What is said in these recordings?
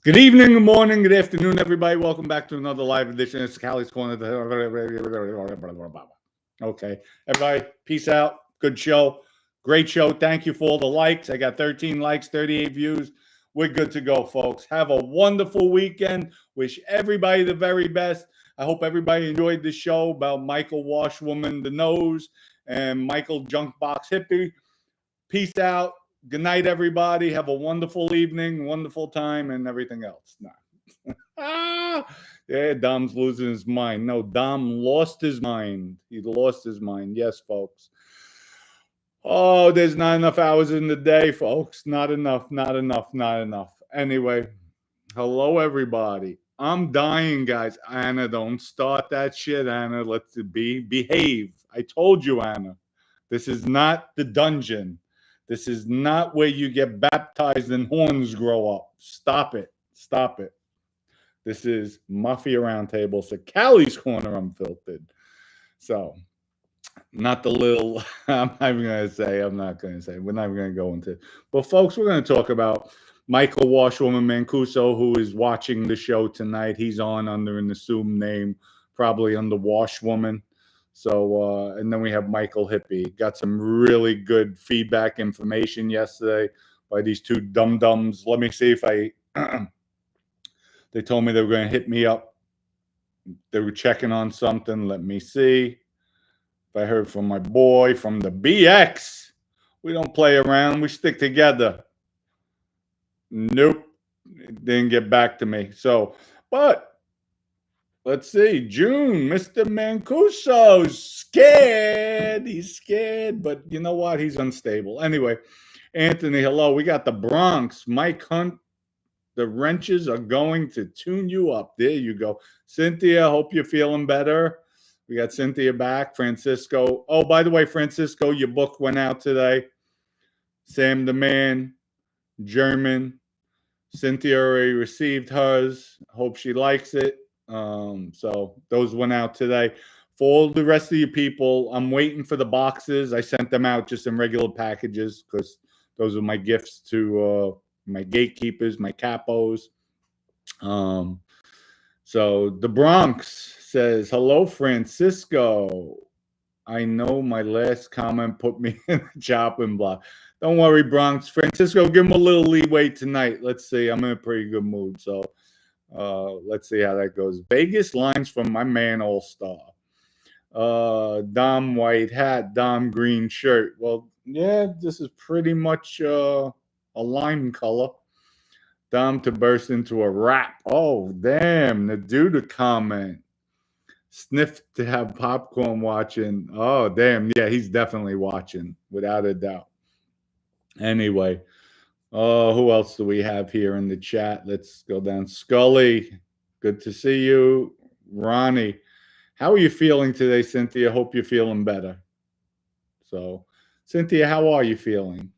Good evening, good morning, good afternoon, everybody. Welcome back to another live edition. It's Callie's Corner. Okay, everybody, peace out. Good show. Great show. Thank you for all the likes. I got 13 likes, 38 views. We're good to go, folks. Have a wonderful weekend. Wish everybody the very best. I hope everybody enjoyed the show about Michael WashWoman, the nose, and Michael Junkbox Hippie. Peace out. Good night, everybody. Have a wonderful evening, wonderful time, and everything else. Yeah, Dom's losing his mind. No, Dom lost his mind. He lost his mind. Yes, folks. Oh, there's not enough hours in the day, folks. Not enough, not enough, not enough. Anyway, hello, everybody. I'm dying, guys. Anna, don't start that shit, Anna. Let's behave. I told you, Anna. This is not the dungeon. This is not where you get baptized and horns grow up. Stop it. Stop it. This is Mafia Roundtable. So Callie's Corner Unfiltered. So, not the little, I'm not even going to say, we're not even going to go into it. But folks, we're going to talk about Michael WashWoman Mancuso, who is watching the show tonight. He's on under an assumed name, probably under WashWoman. So, and then we have Michael Hippie. Got some really good feedback information yesterday by these two dum-dums. Let me see if I, they told me they were going to hit me up. They were checking on something. Let me see if I heard from my boy from the BX. We don't play around. We stick together. Nope. Didn't get back to me. So, but let's see. June, Mr. Mancuso's scared. He's scared, but you know what? He's unstable. Anyway, Anthony, hello. We got the Bronx. Mike Hunt. The wrenches are going to tune you up. There you go. Cynthia, hope you're feeling better. We got Cynthia back. Francisco. Oh, by the way, Francisco, your book went out today. Sam the Man, German. Cynthia already received hers. Hope she likes it. So those went out today. For all the rest of you people, I'm waiting for the boxes. I sent them out just in regular packages because those are my gifts to my gatekeepers, my capos. So the Bronx says, hello, Francisco. I know my last comment put me in the chopping block. Don't worry, Bronx. Francisco, give him a little leeway tonight. Let's see. I'm in a pretty good mood. So let's see how that goes. Vegas lines from my man All-Star. Dom white hat, Dom green shirt. Well, yeah, this is pretty much a lime color. Dom to burst into a rap. Oh, damn. The dude to comment. Sniff to have popcorn watching. Oh, damn. Yeah, he's definitely watching, without a doubt. Anyway, who else do we have here in the chat? Let's go down. Scully, good to see you. Ronnie, how are you feeling today, Cynthia? Hope you're feeling better. So, Cynthia, how are you feeling?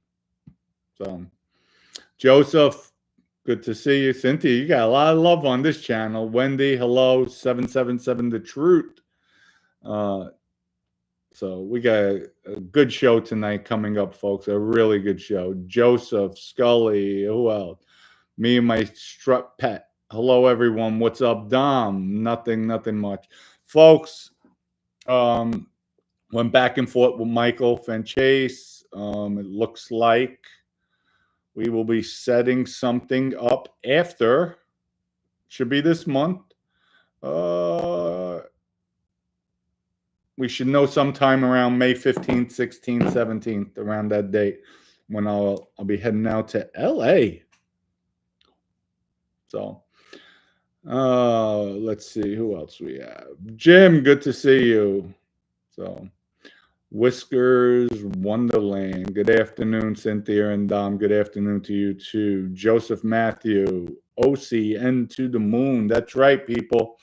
So, Joseph, good to see you. Cynthia, you got a lot of love on this channel. Wendy, hello. 777 The Truth. So we got a good show tonight coming up, folks. A really good show. Joseph, Scully, who else? Me and my strut pet. Hello, everyone. What's up, Dom? Nothing much. Folks, went back and forth with Michael Fanchase. It looks like we will be setting something up after. Should be this month. We should know sometime around May 15th, 16th, 17th, around that date, when I'll be heading out to LA. So, let's see who else we have. Jim, good to see you. So, Whiskers Wonderland. Good afternoon, Cynthia and Dom. Good afternoon to you too. Joseph Matthew, OCN to the moon. That's right, people.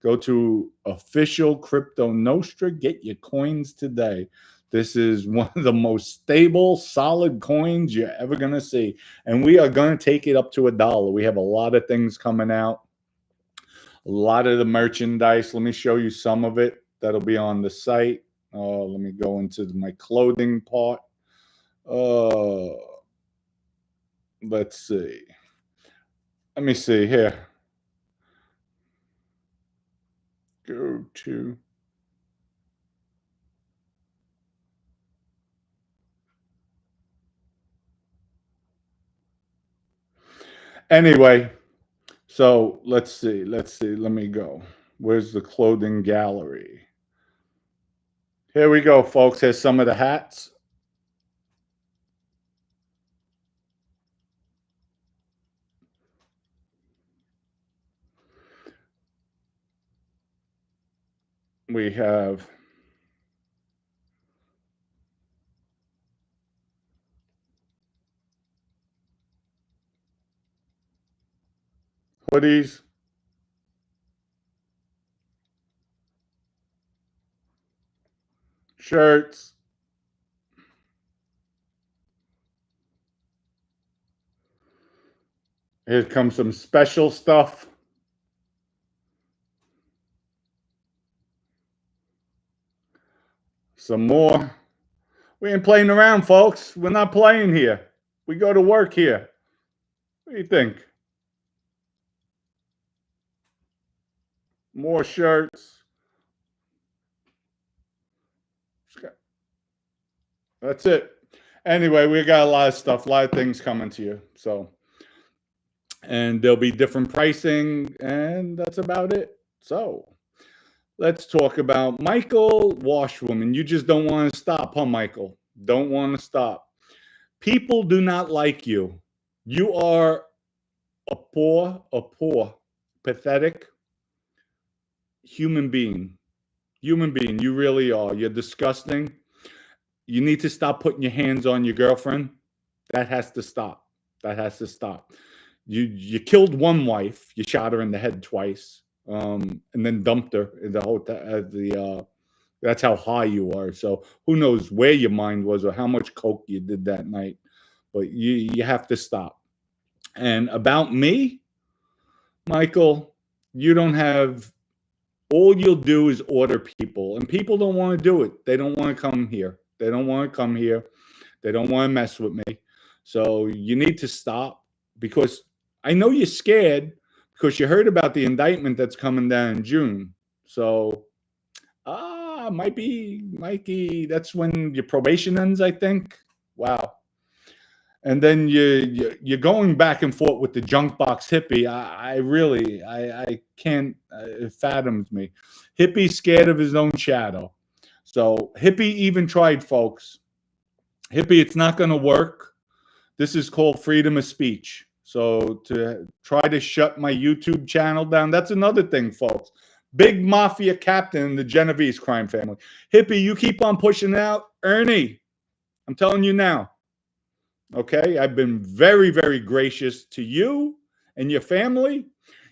Go to official Crypto Nostra. Get your coins today. This is one of the most stable, solid coins you're ever going to see. And we are going to take it up to $1. We have a lot of things coming out. A lot of the merchandise. Let me show you some of it. That'll be on the site. Let me go into my clothing part. Let's see. Let me see here. Go to. Anyway, so let's see. Let's see. Let me go. Where's the clothing gallery? Here we go, folks. Here's some of the hats. We have hoodies. Shirts. Here comes some special stuff. Some more. We ain't playing around, folks. We're not playing here. We go to work here. What do you think? More shirts. That's it. Anyway, we got a lot of stuff, a lot of things coming to you. So, and there'll be different pricing, and that's about it. So, let's talk about Michael WashWoman. You just don't want to stop, huh, Michael? Don't want to stop. People do not like you. You are a poor, pathetic human being. Human being. You really are. You're disgusting. You need to stop putting your hands on your girlfriend. That has to stop. That has to stop. You killed one wife. You shot her in the head twice, and then dumped her in the hotel. That's how high you are. So who knows where your mind was or how much coke you did that night. But you have to stop. And about me, Michael, you don't have. All you'll do is order people, and people don't want to do it. They don't want to come here. They don't want to come here. They don't want to mess with me. So you need to stop, because I know you're scared because you heard about the indictment that's coming down in June. So, might be, Mikey, that's when your probation ends, I think. Wow. And then you're going back and forth with the junk box hippie. I really can't. It fathoms me. Hippie's scared of his own shadow. So hippie even tried, folks. Hippie, it's not going to work. This is called freedom of speech. So to try to shut my YouTube channel down, that's another thing, folks. Big mafia captain in the Genovese crime family. Hippie, you keep on pushing out. Ernie, I'm telling you now. Okay, I've been very, very gracious to you and your family.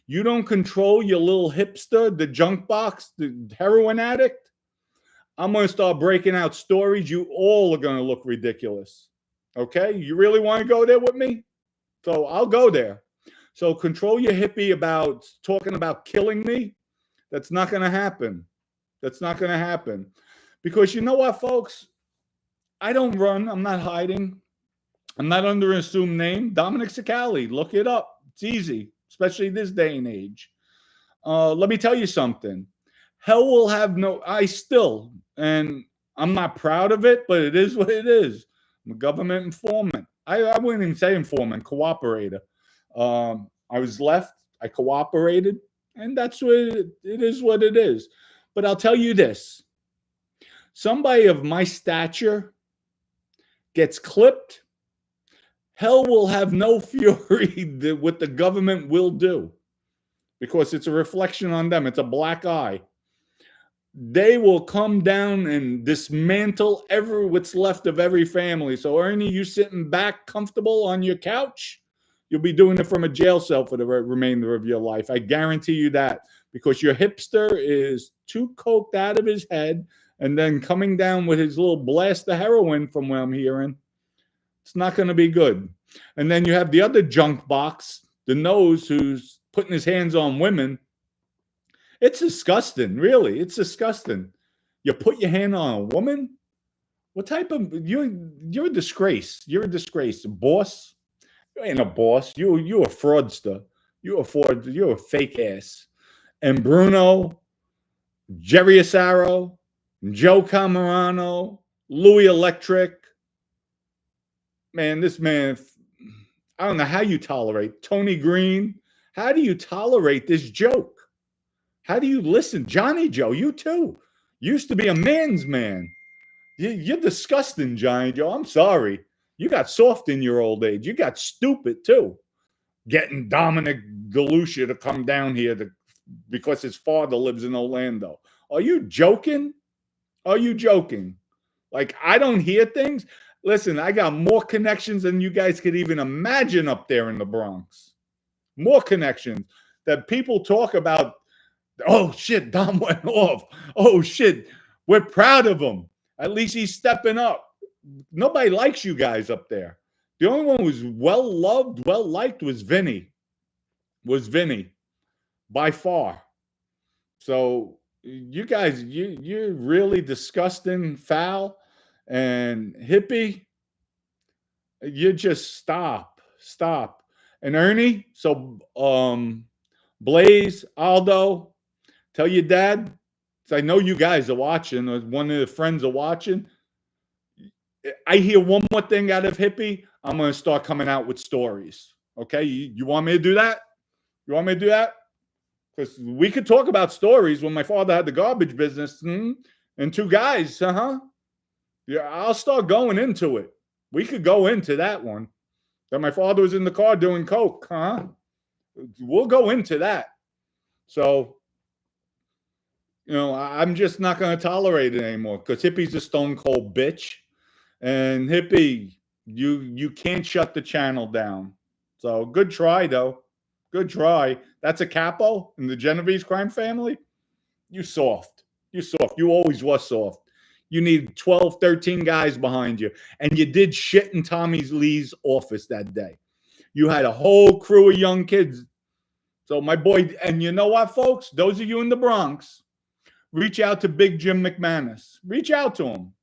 You don't control your little hipster, the junk box, the heroin addict. I'm going to start breaking out stories. You all are going to look ridiculous. Okay, you really want to go there with me? So I'll go there. So control your hippie about talking about killing me. That's not going to happen. That's not going to happen. Because you know what, folks? I don't run. I'm not hiding. I'm not under an assumed name. Dominic Sicali. Look it up. It's easy, especially this day and age. Let me tell you something. Hell will have no, and I'm not proud of it, but it is what it is. I'm a government informant. I wouldn't even say informant, cooperator. I was left, I cooperated, and that's what it is what it is. But I'll tell you this. Somebody of my stature gets clipped, hell will have no fury what the government will do, because it's a reflection on them. It's a black eye. They will come down and dismantle what's left of every family. So Ernie, you sitting back comfortable on your couch, you'll be doing it from a jail cell for the remainder of your life. I guarantee you that, because your hipster is too coked out of his head, and then coming down with his little blast of heroin, from what I'm hearing. It's not going to be good. And then you have the other junk box, the nose, who's putting his hands on women. It's disgusting, really. It's disgusting. You put your hand on a woman? What type of, you're a disgrace. You're a disgrace. Boss? You ain't a boss. You're a fraudster. You're a fake ass. And Bruno, Jerry Asaro, Joe Camarano, Louis Electric. Man, this man, I don't know how you tolerate Tony Green. How do you tolerate this joke? How do you listen? Johnny Joe, you too. Used to be a man's man. You're disgusting, Johnny Joe. I'm sorry. You got soft in your old age. You got stupid too. Getting Dominic DeLucia to come down here because his father lives in Orlando. Are you joking? Are you joking? Like, I don't hear things. Listen, I got more connections than you guys could even imagine up there in the Bronx. More connections that people talk about. Oh, shit, Dom went off. Oh, shit, we're proud of him. At least he's stepping up. Nobody likes you guys up there. The only one who was well-loved, well-liked was Vinny. By far. So you guys, you're really disgusting, foul, and Hippie, you just stop. And Ernie, so Blaze, Aldo, tell your dad, so I know you guys are watching, or one of the friends are watching. I hear one more thing out of Hippie, I'm going to start coming out with stories. Okay? You want me to do that? You want me to do that? Because we could talk about stories when my father had the garbage business and two guys. Yeah, I'll start going into it. We could go into that one. That my father was in the car doing coke. We'll go into that. So, I'm just not going to tolerate it anymore because Hippie's a stone cold bitch. And Hippie, you can't shut the channel down. So good try, though. Good try. That's a Capo in the Genovese crime family? You soft. You always was soft. You need 12, 13 guys behind you. And you did shit in Tommy Lee's office that day. You had a whole crew of young kids. So my boy, and you know what, folks? Those of you in the Bronx, reach out to Big Jim McManus. Reach out to him.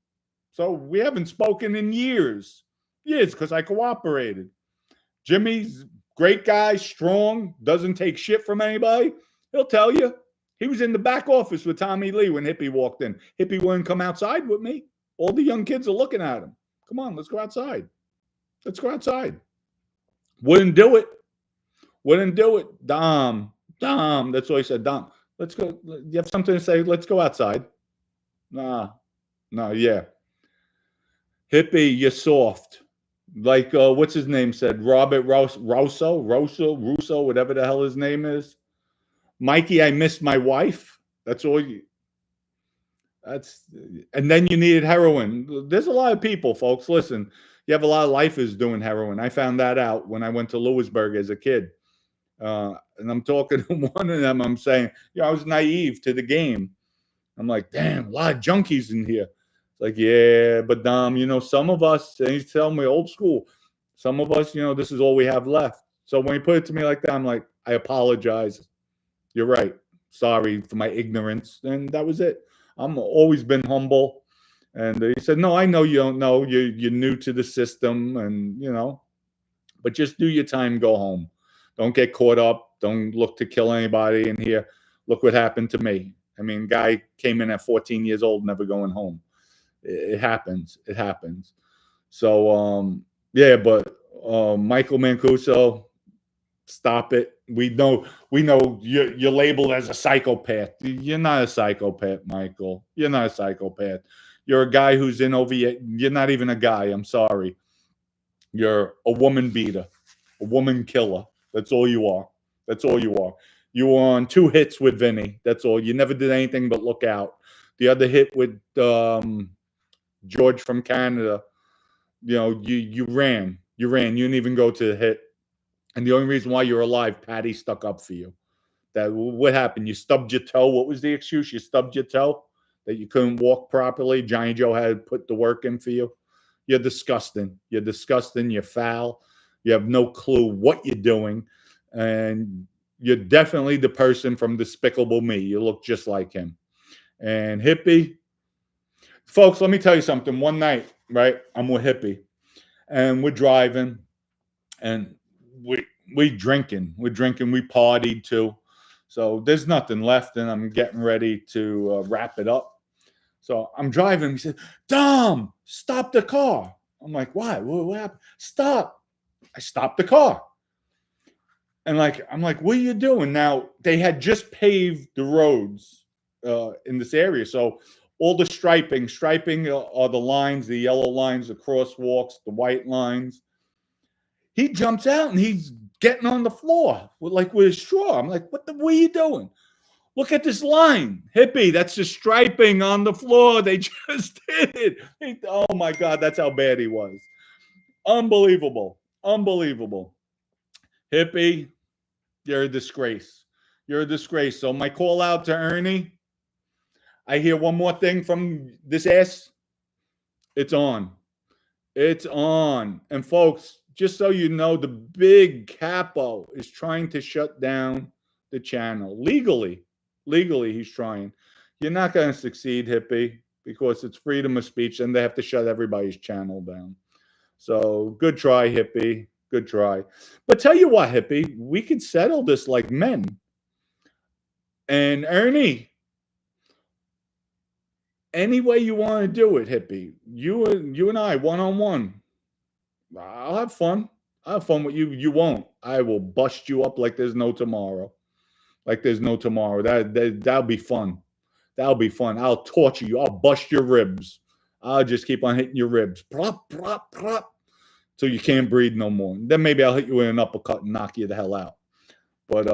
So we haven't spoken in years. Because I cooperated. Jimmy's great guy, strong, doesn't take shit from anybody. He'll tell you. He was in the back office with Tommy Lee when Hippie walked in. Hippie wouldn't come outside with me. All the young kids are looking at him. Come on, let's go outside. Wouldn't do it. Dom. That's what he said. Dom, let's go. You have something to say? Let's go outside. No, yeah. Hippie, you're soft. Like, what's his name said? Robert Russo, whatever the hell his name is. Mikey, I miss my wife. That's all you. And then you needed heroin. There's a lot of people, folks. Listen, you have a lot of lifers doing heroin. I found that out when I went to Lewisburg as a kid. And I'm talking to one of them. I'm saying, I was naive to the game. I'm like, damn, a lot of junkies in here. It's like, yeah, but Dom, some of us, and he's telling me old school, some of us, this is all we have left. So when he put it to me like that, I'm like, I apologize. You're right. Sorry for my ignorance. And that was it. I'm always been humble. And he said, no, I know you don't know. You're new to the system and, but just do your time, go home. Don't get caught up. Don't look to kill anybody in here. Look what happened to me. I mean, guy came in at 14 years old, never going home. It happens. So, but Michael Mancuso, stop it. We know you're labeled as a psychopath. You're not a psychopath, Michael. You're not a psychopath. You're a guy who's in over. You're not even a guy. I'm sorry. You're a woman beater, a woman killer. That's all you are. You were on 2 hits with Vinny. That's all. You never did anything but look out. The other hit with George from Canada, you ran. You didn't even go to the hit. And the only reason why you're alive, Patty stuck up for you. What happened? You stubbed your toe. What was the excuse? You stubbed your toe? That you couldn't walk properly? Johnny Joe had put the work in for you? You're disgusting. You're foul. You have no clue what you're doing. And you're definitely the person from Despicable Me. You look just like him. And Hippie, folks, let me tell you something. One night, right, I'm with Hippie, and we're driving, and We're drinking, we partied too. So there's nothing left, and I'm getting ready to wrap it up. So I'm driving. He said, Dom, stop the car. I'm like, why? What happened? Stop. I stopped the car. And I'm like, what are you doing? Now, they had just paved the roads in this area. So all the striping are the lines, the yellow lines, the crosswalks, the white lines. He jumps out and he's getting on the floor with his straw. I'm like, what are you doing? Look at this line. Hippie, that's the striping on the floor. They just did it. Oh my God, that's how bad he was. Unbelievable. Unbelievable. Hippie, you're a disgrace. You're a disgrace. So my call out to Ernie, I hear one more thing from this ass. It's on. It's on. And folks, just so you know, the big Capo is trying to shut down the channel. Legally, he's trying. You're not going to succeed, Hippie, because it's freedom of speech, and they have to shut everybody's channel down. So good try, Hippie. Good try. But tell you what, Hippie, we could settle this like men. And Ernie, any way you want to do it, Hippie, you and I, one-on-one, I'll have fun. I'll have fun with you. You won't. I will bust you up like there's no tomorrow. Like there's no tomorrow. That'll be fun. That'll be fun. I'll torture you. I'll bust your ribs. I'll just keep on hitting your ribs. Prop, prop, prop. Till you can't breathe no more. Then maybe I'll hit you with an uppercut and knock you the hell out. But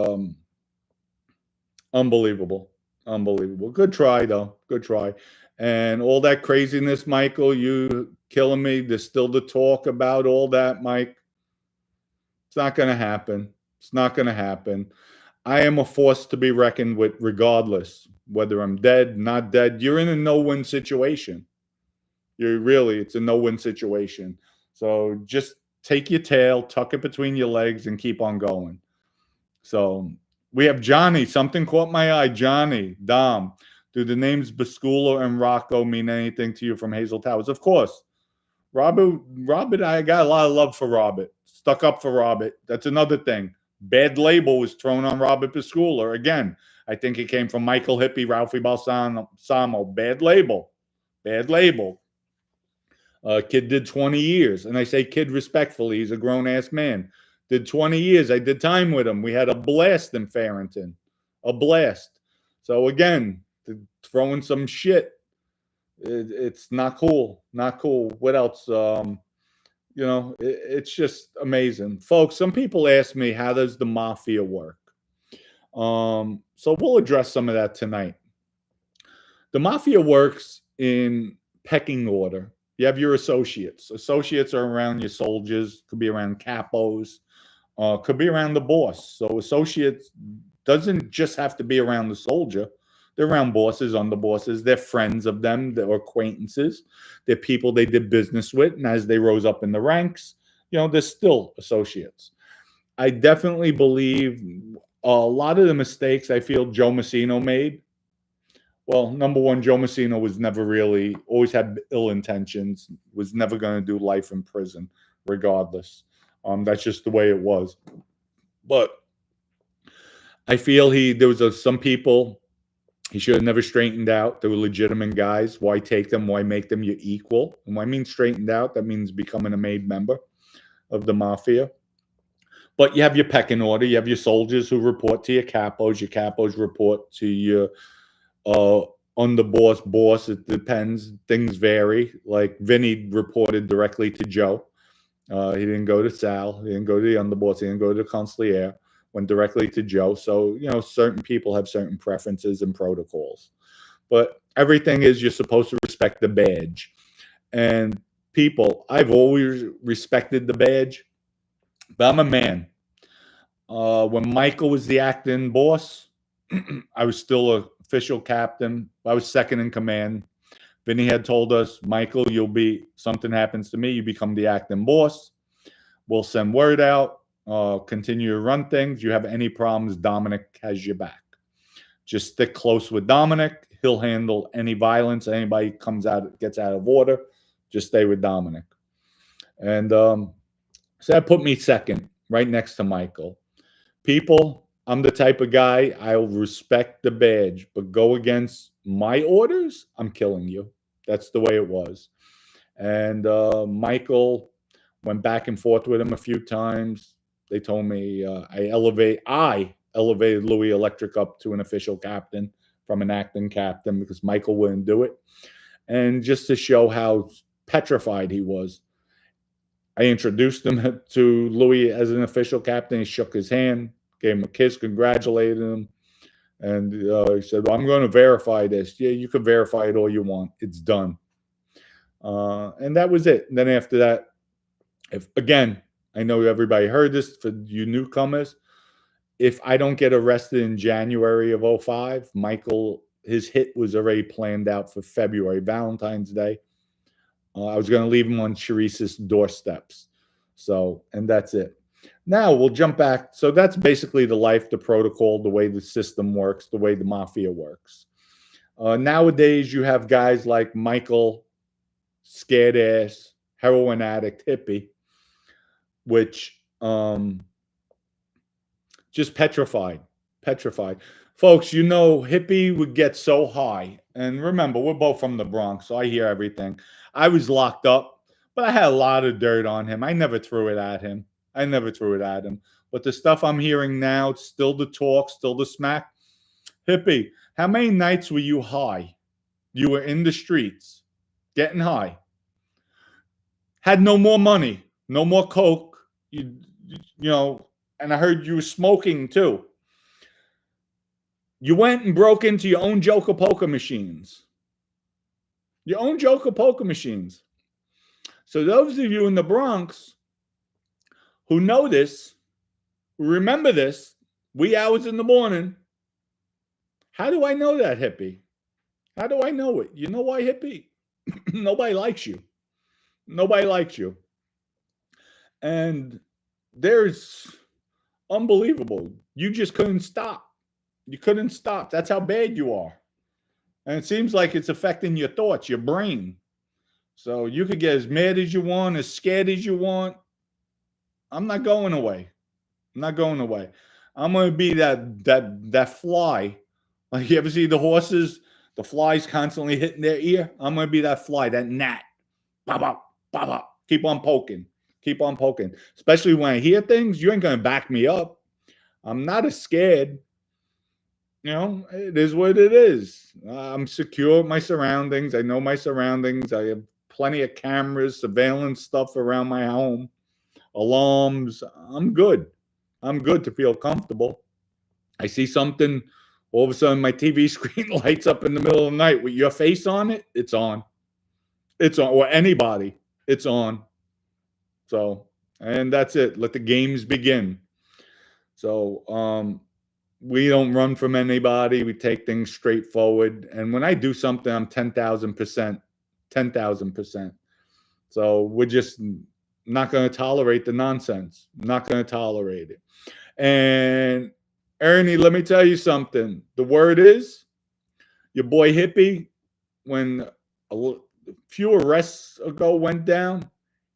unbelievable. Unbelievable. Good try, though. Good try. And all that craziness, Michael, you killing me. There's still the talk about all that, Mike. It's not going to happen. It's not going to happen. I am a force to be reckoned with regardless, whether I'm dead, not dead. You're in a no-win situation. It's a no-win situation. So just take your tail, tuck it between your legs, and keep on going. So we have Johnny. Something caught my eye. Johnny, Dom. Do the names Bascula and Rocco mean anything to you from Hazel Towers? Of course. Robert, I got a lot of love for Robert. Stuck up for Robert. That's another thing. Bad label was thrown on Robert Bascula. Again, I think it came from Michael Hippie, Ralphie Balsamo. Bad label. Bad label. Kid did 20 years. And I say kid respectfully. He's a grown-ass man. Did 20 years. I did time with him. We had a blast in Farrington. A blast. So, again, throwing some shit. It's not cool. Not cool. What else? It's just amazing. Folks, some people ask me, how does the Mafia work? So we'll address some of that tonight. The Mafia works in pecking order. You have your associates. Associates are around your soldiers. Could be around capos. Could be around the boss. So associates doesn't just have to be around the soldier. They're around bosses, underbosses. They're friends of them. They're acquaintances. They're people they did business with. And as they rose up in the ranks, they're still associates. I definitely believe a lot of the mistakes I feel Joe Massino made. Well, number one, Joe Massino was never really, always had ill intentions, was never going to do life in prison, regardless. That's just the way it was. But I feel there was some people he should have never straightened out. They were legitimate guys. Why take them? Why make them your equal? And when I mean straightened out, that means becoming a made member of the Mafia. But you have your pecking order. You have your soldiers who report to your capos. Your capos report to your underboss, boss. It depends. Things vary. Like Vinny reported directly to Joe. He didn't go to Sal. He didn't go to the underboss. He didn't go to the consigliere. Went directly to Joe. So, certain people have certain preferences and protocols. But everything is you're supposed to respect the badge. And people, I've always respected the badge, but I'm a man. When Michael was the acting boss, I was still an official captain. I was second in command. Vinny had told us, Michael, something happens to me, you become the acting boss. We'll send word out. Continue to run things. You have any problems, Dominic has your back. Just stick close with Dominic. He'll handle any violence. Anybody gets out of order, just stay with Dominic. And so that put me second. right next to Michael. People, I'm the type of guy, I'll respect the badge, but go against my orders, I'm killing you. That's the way it was. And Michael went back and forth with him a few times. They told me I elevated Louis Electric up to an official captain from an acting captain because Michael wouldn't do it. And just to show how petrified he was, I introduced him to Louis as an official captain. He shook his hand, gave him a kiss, congratulated him. And he said, well, I'm going to verify this. Yeah, you can verify it all you want. It's done. And that was it. And then after that, if again, I know everybody heard this for you newcomers. If I don't get arrested in January of 05, Michael, his hit was already planned out for February, Valentine's Day. I was going to leave him on Charis's doorsteps. So, and that's it. Now we'll jump back. So that's basically the life, the protocol, the way the system works, the way the mafia works. Nowadays, you have guys like Michael, scared ass, heroin addict, hippie, which just petrified. Folks, you know, hippie would get so high. And remember, we're both from the Bronx, so I hear everything. I was locked up, but I had a lot of dirt on him. I never threw it at him. But the stuff I'm hearing now, still the talk, still the smack. Hippie, how many nights were you high? You were in the streets, getting high. Had no more money, no more coke. You know, and I heard you were smoking too. You went and broke into your own Joker poker machines. So those of you in the Bronx who know this, remember this, wee hours in the morning. How do I know that, hippie? How do I know it? You know why, hippie? Nobody likes you. And there's unbelievable. You just couldn't stop. That's how bad you are. And it seems like it's affecting your thoughts, your brain. So you could get as mad as you want, as scared as you want. I'm not going away. I'm going to be that fly. Like, you ever see the horses? The flies constantly hitting their ear. I'm going to be that fly, that gnat. Bop, bop, bop, bop. Keep on poking. Especially when I hear things, you ain't going to back me up. I'm not as scared. You know, it is what it is. I'm secure with my surroundings. I know my surroundings. I have plenty of cameras, surveillance stuff around my home, alarms. I'm good to feel comfortable. I see something, all of a sudden my TV screen lights up in the middle of the night with your face on it. It's on. Or anybody. It's on. So, and that's it. Let the games begin. So, we don't run from anybody. We take things straightforward. And when I do something, I'm 10,000%. 10,000%. So we're just not going to tolerate the nonsense. Not going to tolerate it. And Ernie, let me tell you something. The word is, your boy Hippie, when a few arrests ago went down,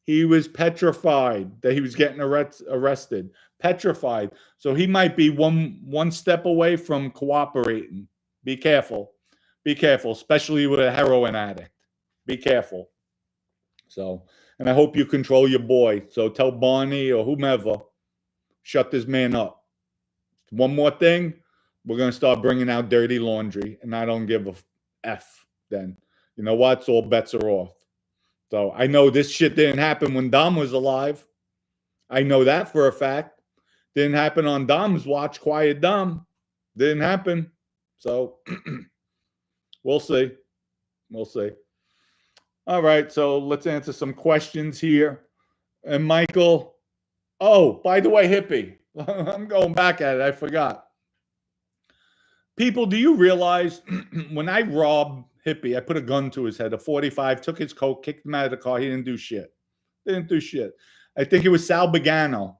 he was petrified that he was getting arrested. Petrified. So he might be one step away from cooperating. Be careful, especially with a heroin addict. Be careful. So, and I hope you control your boy. So tell Barney or whomever, shut this man up. One more thing, we're going to start bringing out dirty laundry, and I don't give a F then. You know what? So all bets are off. So I know this shit didn't happen when Dom was alive. I know that for a fact. Didn't happen on Dom's watch, Quiet Dom. Didn't happen. So we'll see. All right, so let's answer some questions here. And Michael, oh, by the way, Hippie, I'm going back at it. I forgot. People, do you realize when I robbed Hippie, I put a gun to his head, a 45, took his coat, kicked him out of the car. He didn't do shit. I think it was Sal Bagano.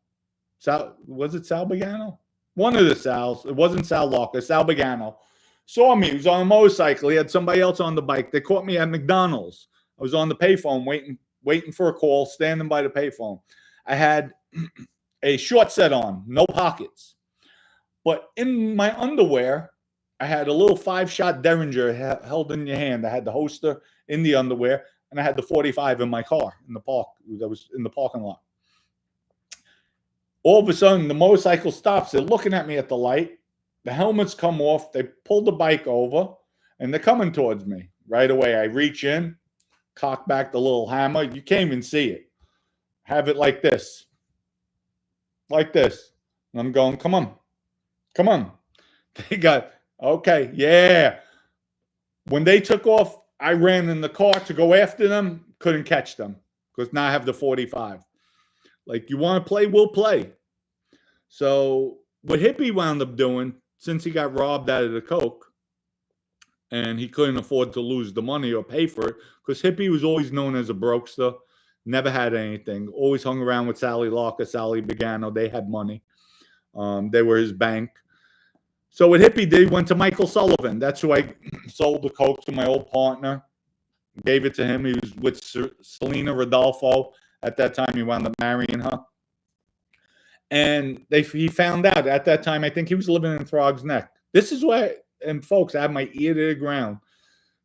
Was it Sal Bagano? One of the Sals. It wasn't Sal Locker. Sal Bagano saw me. He was on a motorcycle. He had somebody else on the bike. They caught me at McDonald's. I was on the payphone waiting for a call, standing by the payphone. I had a short set on, no pockets. But in my underwear, I had a little 5-shot Derringer held in your hand. I had the holster in the underwear, and I had the 45 in my car in the park. That was in the parking lot. All of a sudden, the motorcycle stops. They're looking at me at the light. The helmets come off. They pull the bike over, and they're coming towards me. Right away, I reach in, cock back the little hammer. You can't even see it. Have it like this. Like this. And I'm going, come on. Come on. They got, okay, yeah. When they took off, I ran in the car to go after them. Couldn't catch them because now I have the 45. Like, you want to play? We'll play. So what Hippie wound up doing, since he got robbed out of the coke, and he couldn't afford to lose the money or pay for it, because Hippie was always known as a brokester, never had anything, always hung around with Sally Locker, Sally Begano. They had money. They were his bank. So what Hippie did, he went to Michael Sullivan. That's who I sold the coke to, my old partner. Gave it to him. He was with Selena Rodolfo. At that time, he wound up marrying her. And he found out at that time, I think he was living in Throg's Neck. This is why, and folks, I have my ear to the ground,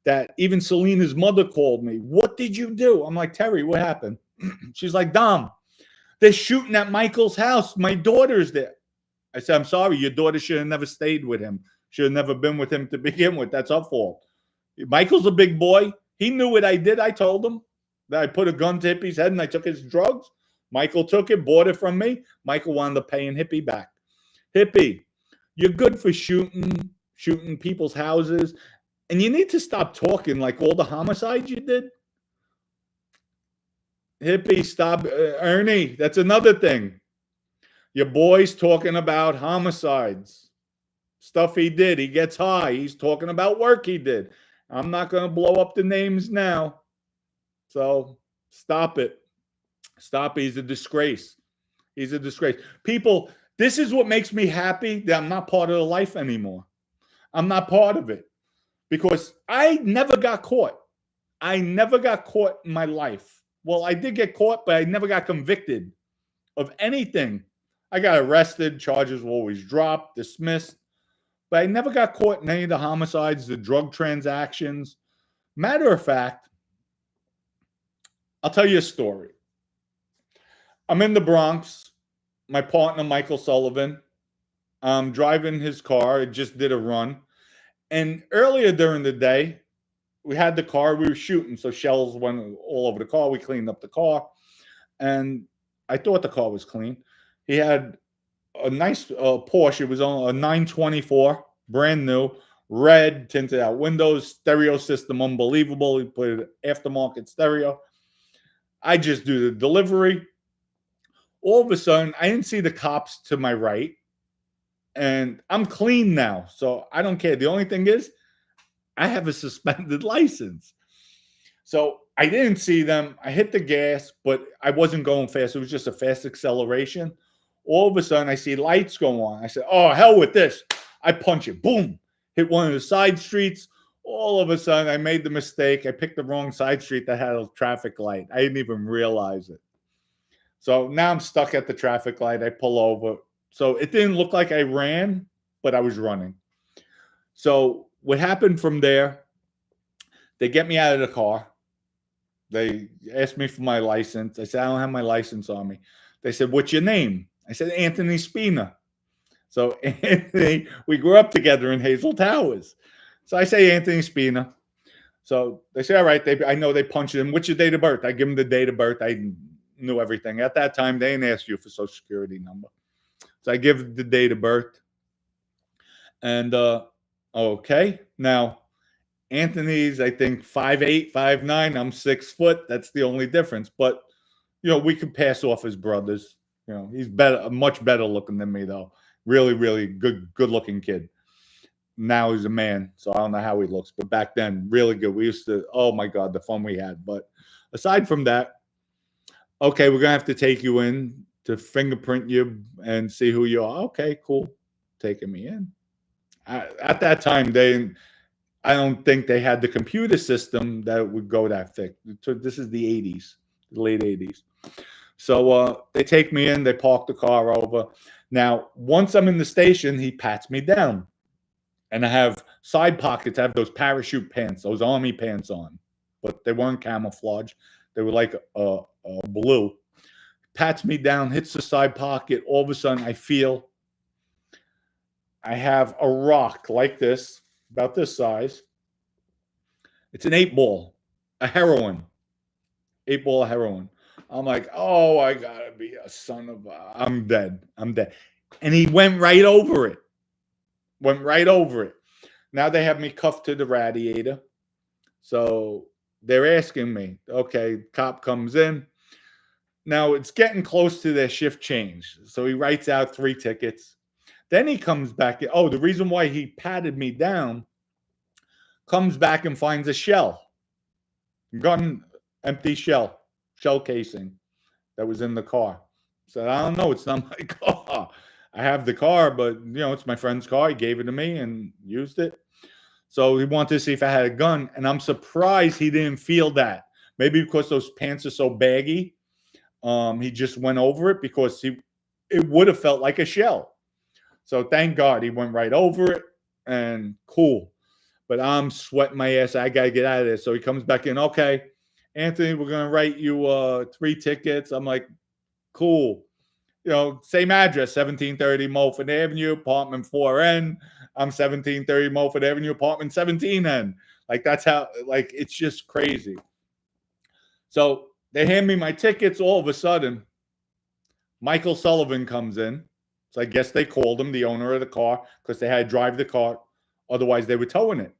that even Selena's mother called me. What did you do? I'm like, Terry, what happened? She's like, Dom, they're shooting at Michael's house. My daughter's there. I said, I'm sorry, your daughter should have never stayed with him. Should have never been with him to begin with. That's her fault. Michael's a big boy. He knew what I did. I told him that I put a gun to Hippie's head and I took his drugs. Michael took it, bought it from me. Michael wound up paying Hippie back. Hippie, you're good for shooting people's houses, and you need to stop talking like all the homicides you did. Hippie, stop. Ernie, that's another thing. Your boy's talking about homicides, stuff he did. He gets high. He's talking about work he did. I'm not going to blow up the names now. So stop it. Stop it. He's a disgrace. He's a disgrace. People, this is what makes me happy that I'm not part of the life anymore. I'm not part of it because I never got caught. I never got caught in my life. Well, I did get caught, but I never got convicted of anything. I got arrested. Charges were always dropped, dismissed. But I never got caught in any of the homicides, the drug transactions. Matter of fact, I'll tell you a story. I'm in the Bronx. My partner, Michael Sullivan, I'm driving his car. It just did a run. And earlier during the day, we had the car. We were shooting, so shells went all over the car. We cleaned up the car. And I thought the car was clean. He had a nice Porsche. It was on a 924, brand new, red, tinted out windows, stereo system, unbelievable. He put an aftermarket stereo. I just do the delivery. All of a sudden, I didn't see the cops to my right. And I'm clean now, so I don't care. The only thing is, I have a suspended license. So I didn't see them. I hit the gas, but I wasn't going fast. It was just a fast acceleration. All of a sudden, I see lights go on. I said, oh, hell with this. I punch it. Boom. Hit one of the side streets. All of a sudden, I made the mistake. I picked the wrong side street that had a traffic light. I didn't even realize it. So now I'm stuck at the traffic light. I pull over. So it didn't look like I ran, but I was running. So what happened from there, they get me out of the car. They asked me for my license. I said, I don't have my license on me. They said, what's your name? I said, Anthony Spina. So Anthony, we grew up together in Hazel Towers. So I say Anthony Spina. So they say, all right, I know they punched him. What's your date of birth? I give him the date of birth. I knew everything. At that time, they didn't ask you for social security number. So I give the date of birth. And okay. Now, Anthony's, I think, 5'8", 5'9". I'm 6 foot. That's the only difference. But, we could pass off as brothers. He's much better looking than me, though. Really, really good looking kid. Now he's a man, so I don't know how he looks. But back then, really good. We used to, oh my God, the fun we had. But aside from that, okay, we're going to have to take you in to fingerprint you and see who you are. Okay, cool. Taking me in. At that time, I don't think they had the computer system that would go that thick. This is the 80s, the late 80s. So they take me in, they park the car over. Now, once I'm in the station, he pats me down. And I have side pockets. I have those parachute pants, those army pants on. But they weren't camouflage. They were like blue. Pats me down, hits the side pocket. All of a sudden, I feel I have a rock like this, about this size. It's an 8-ball, a heroin. 8-ball of heroin. I'm like, oh, I gotta be a son of I'm dead. I'm dead. And he went right over it. Went right over it. Now they have me cuffed to the radiator. So they're asking me, okay, cop comes in. Now it's getting close to their shift change. So he writes out 3 tickets. Then he comes back. Oh, the reason why he patted me down, comes back and finds a shell. Gun, empty shell casing that was in the car. Said, I don't know, it's not my car. I have the car, but it's my friend's car. He gave it to me and used it. So he wanted to see if I had a gun, and I'm surprised he didn't feel that. Maybe because those pants are so baggy, he just went over it because it would have felt like a shell. So thank God he went right over it, and cool. But I'm sweating my ass. I gotta get out of there. So he comes back in. Okay, Anthony, we're gonna write you 3 tickets. I'm like, cool. Same address, 1730 Mulford Avenue, apartment 4N. I'm 1730 Mulford Avenue, apartment 17N. Like, that's how, like, it's just crazy. So they hand me my tickets. All of a sudden, Michael Sullivan comes in. So I guess they called him, the owner of the car, because they had to drive the car. Otherwise, they were towing it.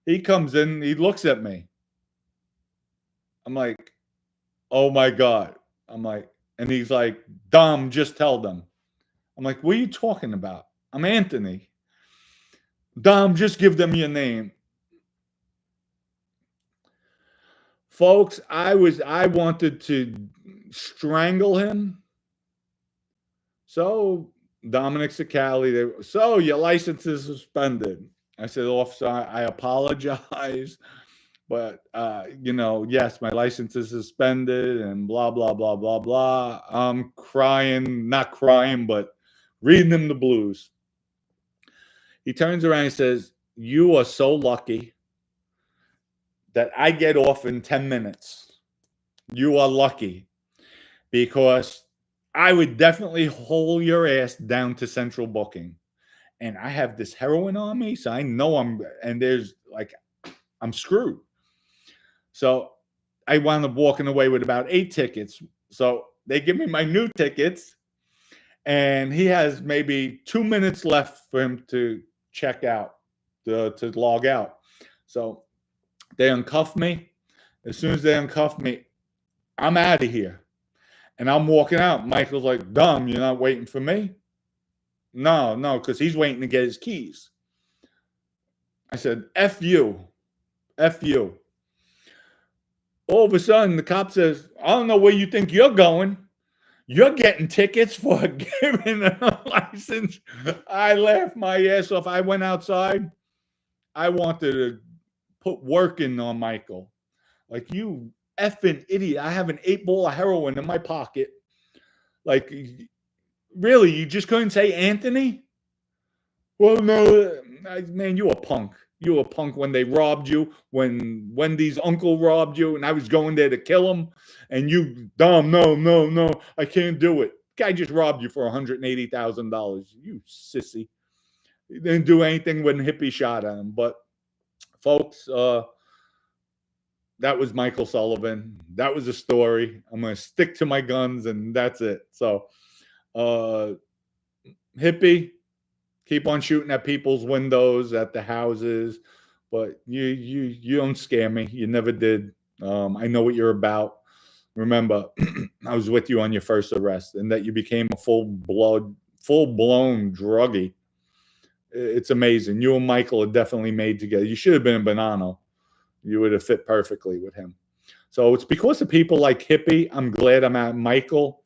He comes in. He looks at me. I'm like, oh, my God. I'm like, and he's like, Dom, just tell them. I'm like, what are you talking about? I'm Anthony. Dom, just give them your name. Folks, I wanted to strangle him. So Dominic Sicali, so your license is suspended. I said, officer, I apologize. But, yes, my license is suspended and blah, blah, blah, blah, blah. I'm crying, not crying, but reading him the blues. He turns around and says, you are so lucky that I get off in 10 minutes. You are lucky, because I would definitely haul your ass down to central booking. And I have this heroin on me, so I know I'm screwed. So I wound up walking away with about 8 tickets. So they give me my new tickets, and he has maybe 2 minutes left for him to check out, to log out. So they uncuff me. As soon as they uncuff me, I'm out of here. And I'm walking out. Michael's like, Dom, you're not waiting for me? No, because he's waiting to get his keys. I said, F you. F you. All of a sudden, the cop says, I don't know where you think you're going. You're getting tickets for giving a license. I laughed my ass off. I went outside. I wanted to put work in on Michael. Like, you effing idiot. I have an 8-ball of heroin in my pocket. Like, really, you just couldn't say Anthony? Well, no, man, you a punk. You were a punk when they robbed you, when Wendy's uncle robbed you, and I was going there to kill him, and you, Dom, no, I can't do it. Guy just robbed you for $180,000. You sissy. He didn't do anything when Hippie shot at him. But, folks, that was Michael Sullivan. That was the story. I'm going to stick to my guns, and that's it. So, Hippie, keep on shooting at people's windows, at the houses, but you don't scare me. You never did. I know what you're about. Remember, I was with you on your first arrest, and that you became a full-blown druggie. It's amazing. You and Michael are definitely made together. You should have been in Bonanno. You would have fit perfectly with him. So it's because of people like Hippie. I'm glad I'm at Michael.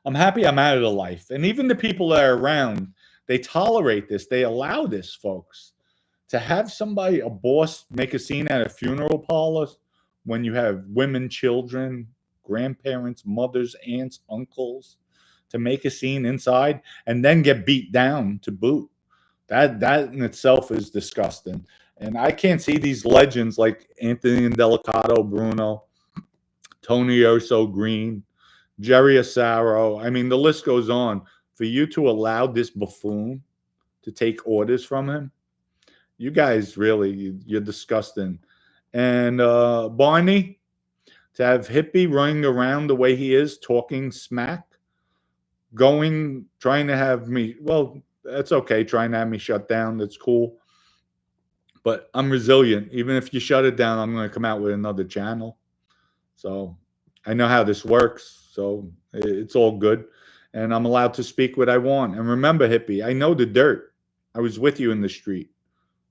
I'm happy I'm out of the life. And even the people that are around, they tolerate this. They allow this, folks. To have somebody, a boss, make a scene at a funeral parlor when you have women, children, grandparents, mothers, aunts, uncles to make a scene inside and then get beat down to boot. That in itself is disgusting. And I can't see these legends like Anthony Delicato, Bruno, Tony Oso Green, Jerry Asaro. I mean, the list goes on. For you to allow this buffoon to take orders from him, you guys really, you're disgusting. And Barney, to have Hippie running around the way he is, talking smack, trying to have me, well, that's okay, trying to have me shut down, that's cool. But I'm resilient. Even if you shut it down, I'm going to come out with another channel. So I know how this works. So it's all good. And I'm allowed to speak what I want. And remember, Hippie, I know the dirt. I was with you in the street.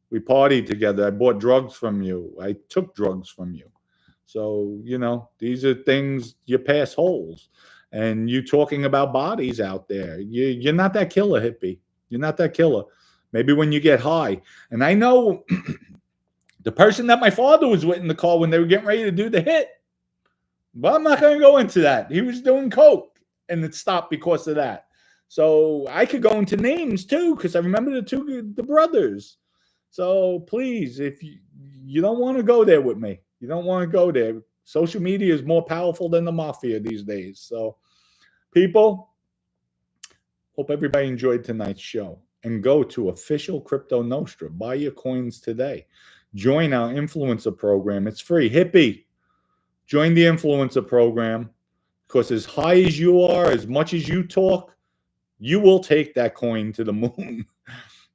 We partied together. I bought drugs from you. I took drugs from you. So, you know, these are things, you pass holes. And you talking about bodies out there. You're not that killer, Hippie. You're not that killer. Maybe when you get high. And I know the person that my father was with in the car when they were getting ready to do the hit. But I'm not going to go into that. He was doing coke, and it stopped because of that. So I could go into names too, because I remember the brothers. So please, if you don't want to go there with me, you don't want to go there. Social media is more powerful than the mafia these days. So people, hope everybody enjoyed tonight's show. And go to official Crypto Nostra. Buy your coins today. Join our influencer program. It's free. Hippie, join the influencer program, because as high as you are, as much as you talk, you will take that coin to the moon.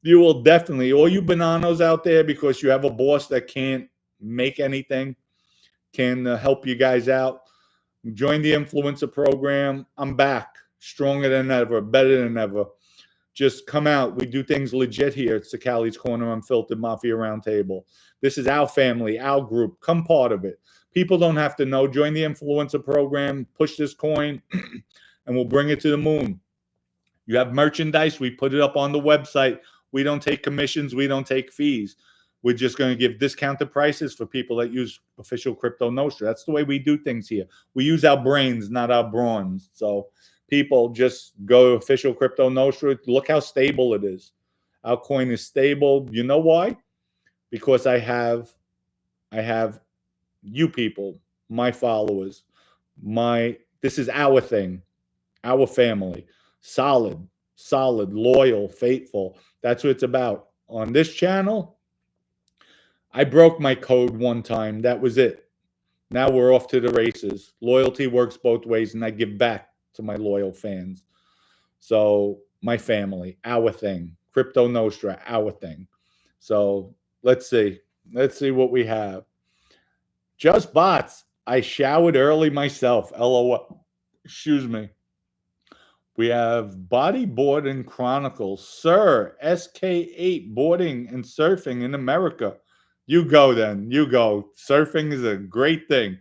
You will definitely. All you bananas out there, because you have a boss that can't make anything, can help you guys out. Join the influencer program. I'm back, stronger than ever, better than ever. Just come out. We do things legit here. It's the Cali's Corner Unfiltered Mafia Roundtable. This is our family, our group. Come part of it. People don't have to know. Join the influencer program. Push this coin, and we'll bring it to the moon. You have merchandise. We put it up on the website. We don't take commissions. We don't take fees. We're just going to give discounted prices for people that use official Crypto Nostra. That's the way we do things here. We use our brains, not our brawns. So people, just go to official Crypto Nostra. Look how stable it is. Our coin is stable. You know why? Because I have you people, my followers, this is our thing, our family. Solid, loyal, faithful. That's what it's about. On this channel, I broke my code one time. That was it. Now we're off to the races. Loyalty works both ways, and I give back to my loyal fans. So my family, our thing. Crypto Nostra, our thing. So let's see. Let's see what we have. Just bots. I showered early myself. LOL. Excuse me. We have Bodyboarding Chronicles. Sir, SK8 boarding and surfing in America. You go then. You go. Surfing is a great thing.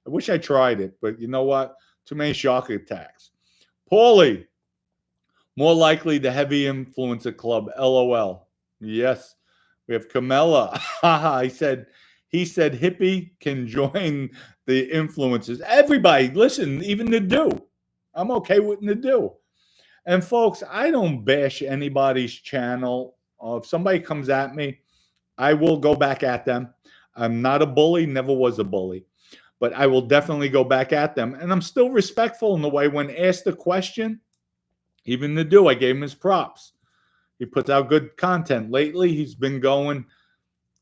I wish I tried it, but you know what? Too many shark attacks. Paulie, more likely the heavy influencer club. LOL. Yes. We have Camilla. He said Hippie can join the influencers. Everybody, listen, even the do. I'm okay with the do. And folks, I don't bash anybody's channel. If somebody comes at me, I will go back at them. I'm not a bully, never was a bully. But I will definitely go back at them. And I'm still respectful in the way when asked a question, even the do, I gave him his props. He puts out good content. Lately, he's been going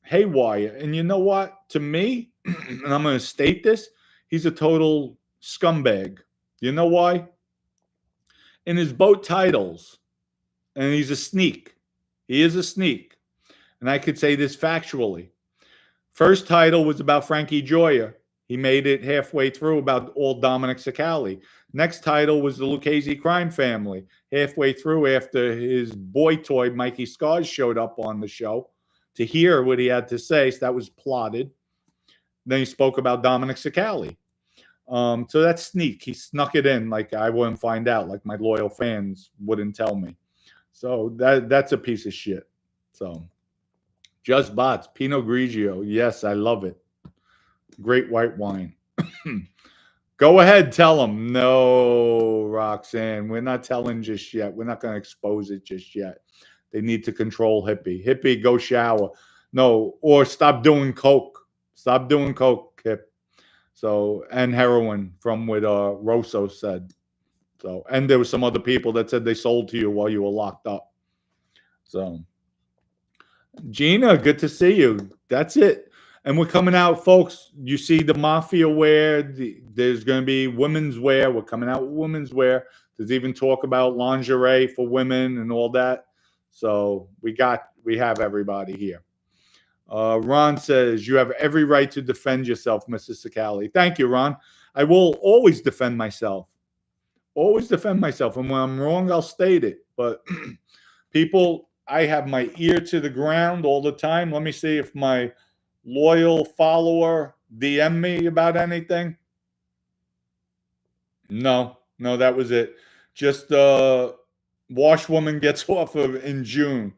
haywire. And you know what? To me, and I'm going to state this, he's a total scumbag. You know why? In his boat titles, and he's a sneak. He is a sneak. And I could say this factually. First title was about Frankie Joya. He made it halfway through about all Dominic Sicali. Next title was the Lucchese crime family. Halfway through, after his boy toy, Mikey Scars, showed up on the show to hear what he had to say. So that was plotted. Then he spoke about Dominic Sicali. So that's sneak. He snuck it in like I wouldn't find out, like my loyal fans wouldn't tell me. So that's a piece of shit. So Just Bots, Pinot Grigio. Yes, I love it. Great white wine. Go ahead, tell them. No, Roxanne, we're not telling just yet. We're not going to expose it just yet. They need to control Hippie. Hippie, go shower. No, or stop doing coke. Stop doing coke, Hip. So, and heroin, from what Rosso said. So, and there were some other people that said they sold to you while you were locked up. So, Gina, good to see you. That's it. And we're coming out, folks. You see the Mafia wear. There's going to be women's wear. We're coming out with women's wear. There's even talk about lingerie for women and all that. So we have everybody here. Ron says, you have every right to defend yourself, Mrs. Sicali. Thank you, Ron. I will always defend myself. Always defend myself. And when I'm wrong, I'll state it. But people, I have my ear to the ground all the time. Let me see if my loyal follower DM me about anything. No, that was it. Just WashWoman gets off of in June.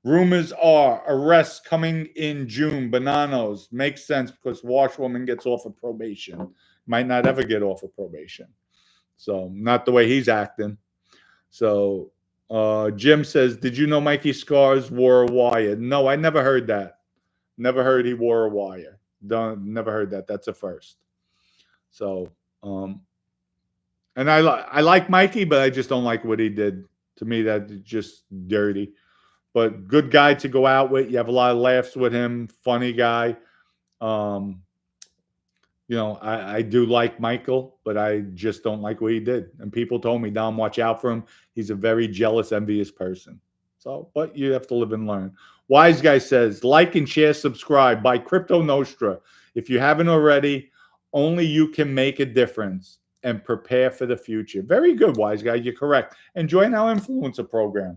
Rumors are arrests coming in June. Bonannos. Makes sense because WashWoman gets off of probation. Might not ever get off of probation. So not the way he's acting. So Jim says, did you know Mikey Scars wore a wire? No, I never heard that. Never heard he wore a wire. Never heard that. That's a first. So, and I like Mikey, but I just don't like what he did. To me, that's just dirty. But good guy to go out with. You have a lot of laughs with him. Funny guy. I do like Michael, but I just don't like what he did. And people told me, Dom, watch out for him. He's a very jealous, envious person. So, but you have to live and learn. Wise Guy says, like and share, subscribe. Buy Crypto Nostra. If you haven't already, only you can make a difference and prepare for the future. Very good, Wise Guy. You're correct. And join our influencer program.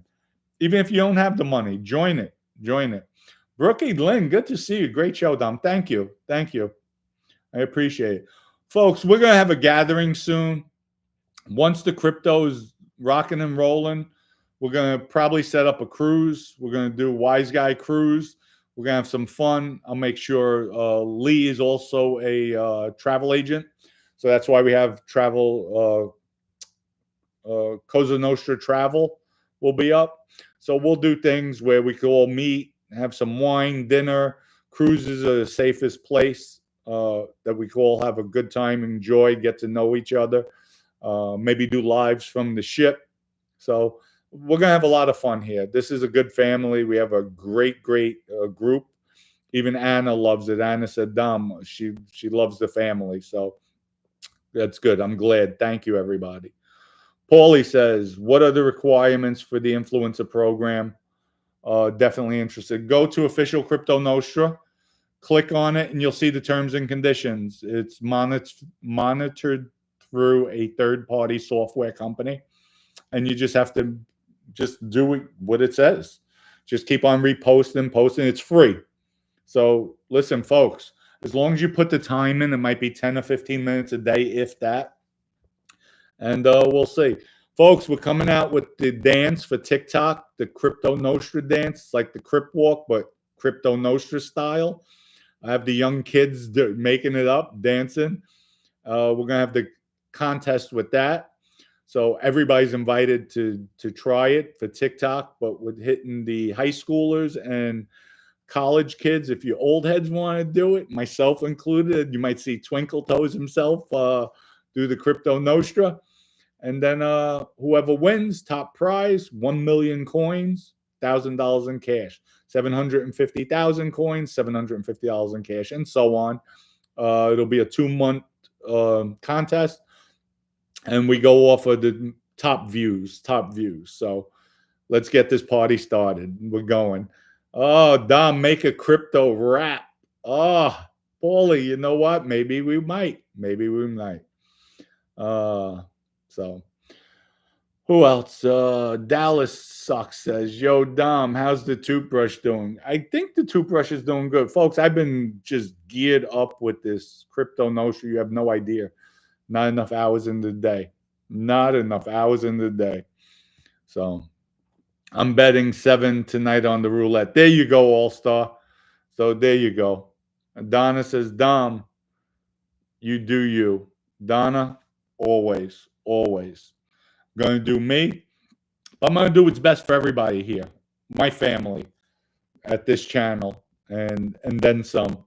Even if you don't have the money, join it. Join it. Brookie Lynn, good to see you. Great show, Dom. Thank you. Thank you. I appreciate it. Folks, we're going to have a gathering soon. Once the crypto is rocking and rolling, we're going to probably set up a cruise. We're going to do Wise Guy Cruise. We're going to have some fun. I'll make sure Lee is also a travel agent. So that's why we have travel, Cosa Nostra Travel will be up. So we'll do things where we can all meet, have some wine, dinner. Cruises are the safest place that we can all have a good time, enjoy, get to know each other. Maybe do lives from the ship. So we're going to have a lot of fun here. This is a good family. We have a great group. Even Anna loves it. Anna said, Dom, she loves the family. So that's good. I'm glad. Thank you, everybody. Paulie says, what are the requirements for the influencer program? Definitely interested. Go to Official Crypto Nostra. Click on it, and you'll see the terms and conditions. It's monitored through a third-party software company, and you just have to just do what it says. Just keep on reposting, posting. It's free. So listen, folks, as long as you put the time in, it might be 10 or 15 minutes a day, if that. And we'll see. Folks, we're coming out with the dance for TikTok, the Crypto Nostra dance. It's like the Crip Walk, but Crypto Nostra style. I have the young kids making it up, dancing. We're going to have the contest with that. So everybody's invited to try it for TikTok, but we're hitting the high schoolers and college kids. If you old heads want to do it, myself included, you might see Twinkle Toes himself do the Crypto Nostra. And then whoever wins, top prize, 1 million coins, $1,000 in cash. 750,000 coins, $750 in cash, and so on. It'll be a 2-month contest, and we go off of the top views. So let's get this party started. We're going. Oh, Dom, make a crypto rap. Oh, Paulie, you know what? Maybe we might. So who else? Dallas Sucks says, yo, Dom, how's the toothbrush doing? I think the toothbrush is doing good. Folks, I've been just geared up with this Crypto Nostra. You have no idea. Not enough hours in the day. So I'm betting 7 tonight on the roulette. There you go, All-Star. So there you go. Donna says, Dom, you do you. Donna, always, always. Going to do me. I'm going to do what's best for everybody here, my family, at this channel, and then some.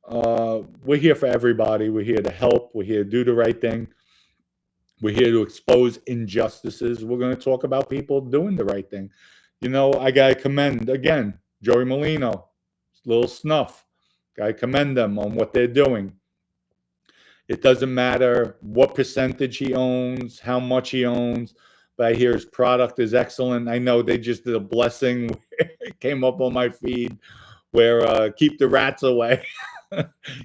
We're here for everybody. We're here to help. We're here to do the right thing. We're here to expose injustices. We're going to talk about people doing the right thing. You know, I got to commend, again, Joey Molino, Little Snuff. Got to commend them on what they're doing. It doesn't matter what percentage he owns, how much he owns, but I hear his product is excellent. I know they just did a blessing. It came up on my feed where keep the rats away.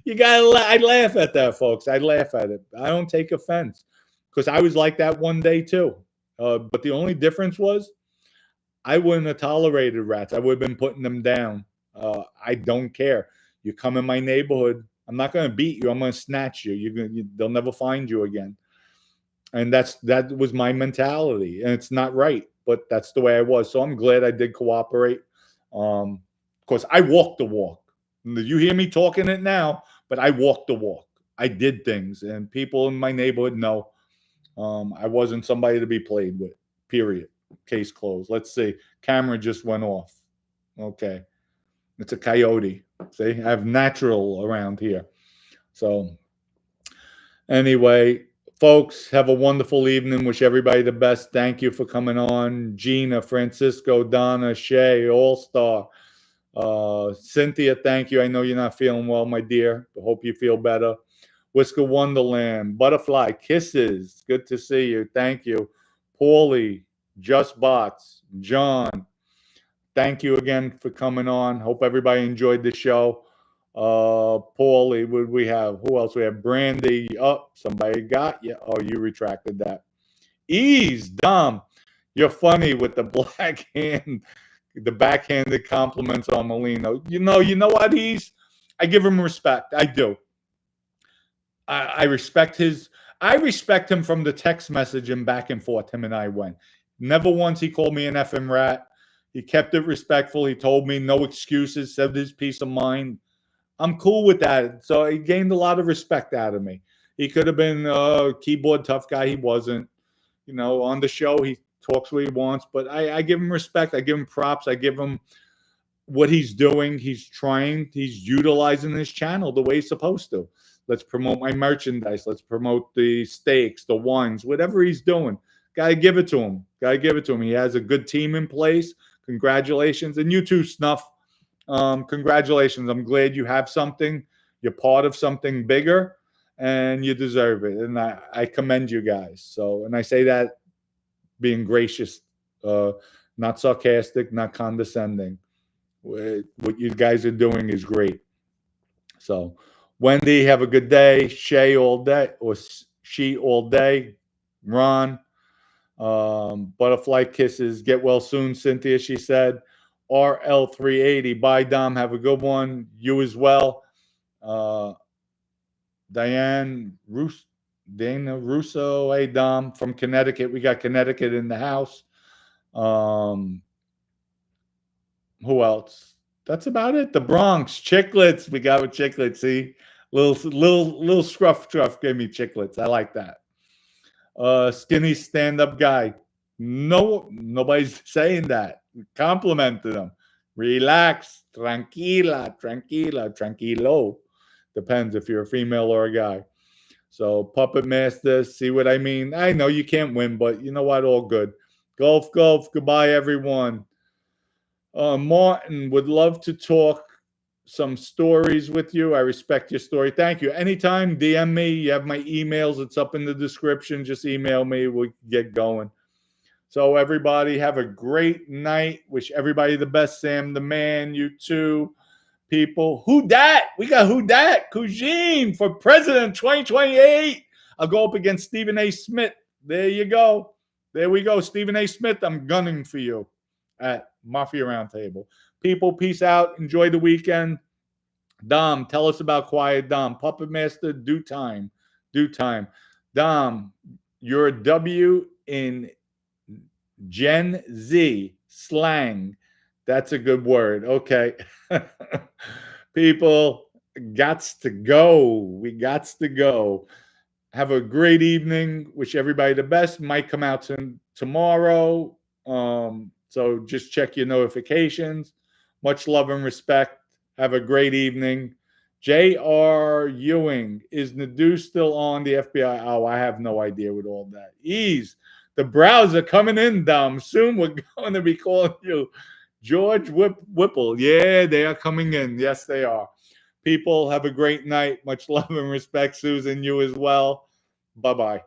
You gotta. I laugh at that, folks. I laugh at it. I don't take offense because I was like that one day too. But the only difference was I wouldn't have tolerated rats. I would have been putting them down. I don't care. You come in my neighborhood, I'm not going to beat you. I'm going to snatch you. They'll never find you again. And that was my mentality. And it's not right, but that's the way I was. So I'm glad I did cooperate. Of course, I walked the walk. You hear me talking it now, but I walked the walk. I did things, and people in my neighborhood know I wasn't somebody to be played with, period. Case closed. Let's see. Camera just went off. Okay. It's a coyote. See, I have natural around here. So anyway, folks, have a wonderful evening. Wish everybody the best. Thank you for coming on. Gina, Francisco, Donna, Shay, All-Star. Cynthia, thank you. I know you're not feeling well, my dear. I hope you feel better. Whisker Wonderland, Butterfly, Kisses. Good to see you. Thank you. Paulie, Just Bots, John. Thank you again for coming on. Hope everybody enjoyed the show. Paulie, what we have? Who else? We have Brandy. Oh, somebody got you. Oh, you retracted that. Ease, Dom. You're funny with the black hand, the backhanded compliments on Molino. You know what, Ease? I give him respect. I do. I respect him from the text message and back and forth. Him and I went. Never once he called me an effing rat. He kept it respectful. He told me no excuses, said his peace of mind. I'm cool with that. So he gained a lot of respect out of me. He could have been a keyboard tough guy. He wasn't. You know, on the show, he talks what he wants. But I give him respect. I give him props. I give him what he's doing. He's trying. He's utilizing his channel the way he's supposed to. Let's promote my merchandise. Let's promote the steaks, the wines, whatever he's doing. Got to give it to him. Got to give it to him. He has a good team in place. Congratulations. And you too, Snuff. Congratulations. I'm glad you have something. You're part of something bigger, and you deserve it. And I commend you guys. So, and I say that being gracious, not sarcastic, not condescending. What you guys are doing is great. So, Wendy, have a good day. Shay all day, or she all day. Ron, butterfly kisses. Get well soon, Cynthia, she said. RL380. Bye, Dom. Have a good one. You as well. Dana Russo. Hey, Dom, from Connecticut. We got Connecticut in the house. Who else? That's about it. The Bronx. Chiclets. We got with Chiclets. See? Little scruff gave me Chiclets. I like that. Skinny stand-up guy. No, nobody's saying that. Complimented him. Relax. Tranquila. Tranquilo. Depends if you're a female or a guy. So, Puppet Master, see what I mean? I know you can't win, but you know what? All good. Golf. Goodbye, everyone. Martin, would love to talk some stories with you. I respect your story. Thank you. Anytime, DM me. You have my emails. It's up in the description. Just email me. We'll get going. So everybody have a great night. Wish everybody the best. Sam the man. You too. People. Who dat? We got who dat? Cousine for president 2028. I'll go up against Stephen A. Smith. There you go. There we go. Stephen A. Smith, I'm gunning for you at Mafia Roundtable. People, peace out. Enjoy the weekend. Dom, tell us about Quiet Dom. Puppet Master, due time. Dom, you're a W in Gen Z slang. That's a good word. Okay. People, gots to go. We gots to go. Have a great evening. Wish everybody the best. Might come out tomorrow. So just check your notifications. Much love and respect. Have a great evening. J.R. Ewing, is Nadu still on the FBI? Oh, I have no idea with all that. Ease. The browser coming in, Dom. Soon we're going to be calling you George Whipple. Yeah, they are coming in. Yes, they are. People, have a great night. Much love and respect, Susan. You as well. Bye-bye.